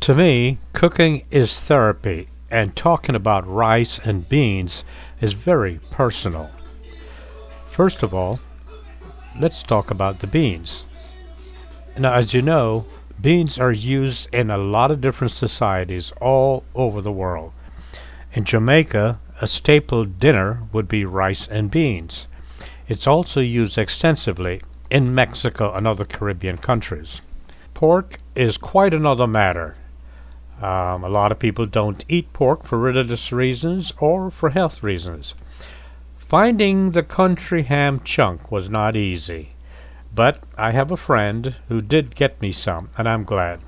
To me, cooking is therapy, and talking about rice and beans is very personal. First of all, let's talk about the beans. Now, as you know, beans are used in a lot of different societies all over the world. In Jamaica, a staple dinner would be rice and beans. It's also used extensively in Mexico and other Caribbean countries. Pork is quite another matter. A lot of people don't eat pork for religious reasons or for health reasons. Finding the country ham chunk was not easy, but I have a friend who did get me some, and I'm glad.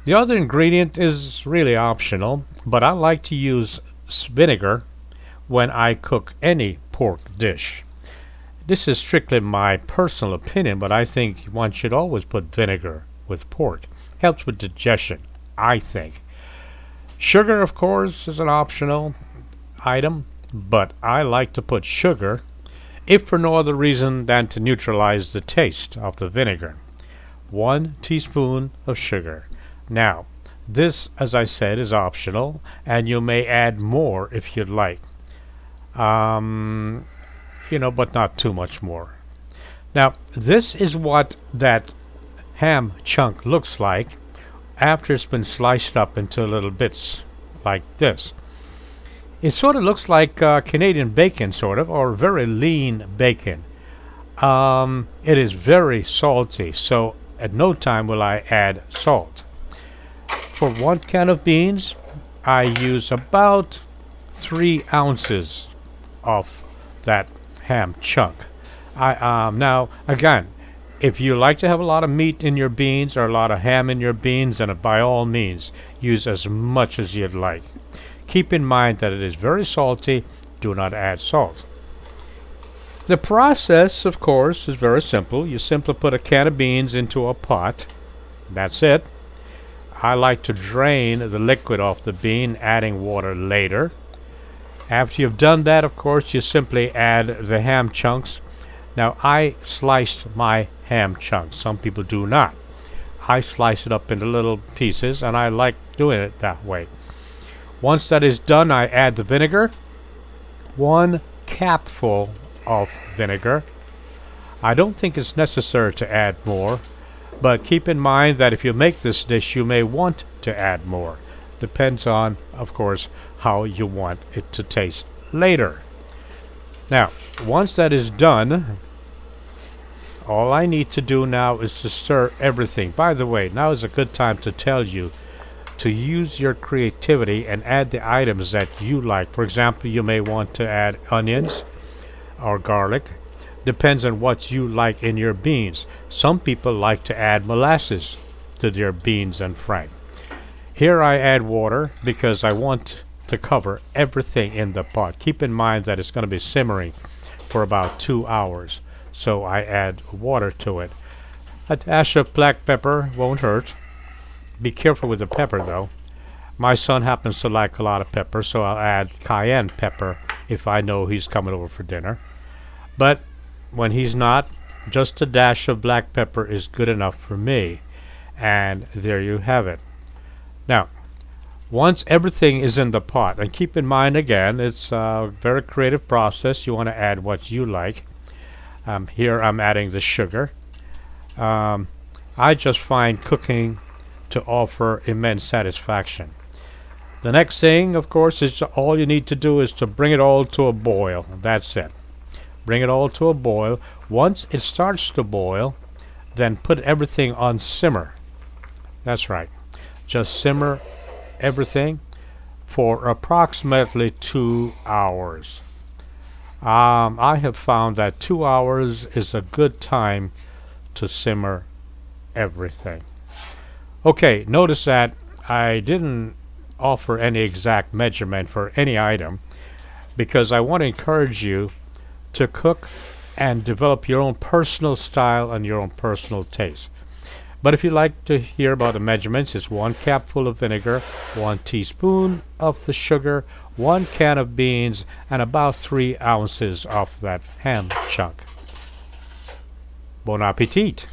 The other ingredient is really optional, but I like to use vinegar when I cook any pork dish. This is strictly my personal opinion, but I think one should always put vinegar with pork. Helps with digestion, I think. Sugar, of course, is an optional item, but I like to put sugar, if for no other reason than to neutralize the taste of the vinegar. 1 teaspoon of sugar. Now, this, as I said, is optional, and you may add more if you'd like. But not too much more. Now, this is what that ham chunk looks like after it's been sliced up into little bits like this. It sort of looks like Canadian bacon, sort of, or very lean bacon. It is very salty, so at no time will I add salt. For 1 can of beans, I use about 3 ounces of that ham chunk. Now, again, if you like to have a lot of meat in your beans or a lot of ham in your beans, then by all means, use as much as you'd like. Keep in mind that it is very salty. Do not add salt. The process, of course, is very simple. You simply put a can of beans into a pot. That's it. I like to drain the liquid off the bean, adding water later. After you've done that, of course, you simply add the ham chunks. Now, I sliced my ham chunks. Some people do not. I slice it up into little pieces, and I like doing it that way. Once that is done, I add the vinegar. 1 capful of vinegar. I don't think it's necessary to add more, but keep in mind that if you make this dish, you may want to add more. Depends on, of course, how you want it to taste later. Now, once that is done, all I need to do now is to stir everything. By the way, now is a good time to tell you to use your creativity and add the items that you like. For example, you may want to add onions or garlic. Depends on what you like in your beans. Some people like to add molasses to their beans and fry. Here I add water because I want to cover everything in the pot. Keep in mind that it's going to be simmering for about 2 hours. So I add water to it. A dash of black pepper won't hurt. Be careful with the pepper though. My son happens to like a lot of pepper, so I'll add cayenne pepper if I know he's coming over for dinner. But when he's not, just a dash of black pepper is good enough for me. And there you have it. Now, once everything is in the pot, and keep in mind again, it's a very creative process. You want to add what you like. Here I'm adding the sugar. I just find cooking to offer immense satisfaction. The next thing, of course, is all you need to do is to bring it all to a boil. That's it. Bring it all to a boil. Once it starts to boil, then put everything on simmer. That's right. Just simmer everything for approximately 2 hours. I have found that 2 hours is a good time to simmer everything. Okay, notice that I didn't offer any exact measurement for any item because I want to encourage you to cook and develop your own personal style and your own personal taste. But if you'd like to hear about the measurements, it's 1 capful of vinegar, 1 teaspoon of the sugar, 1 can of beans, and about 3 ounces of that ham chunk. Bon appetit!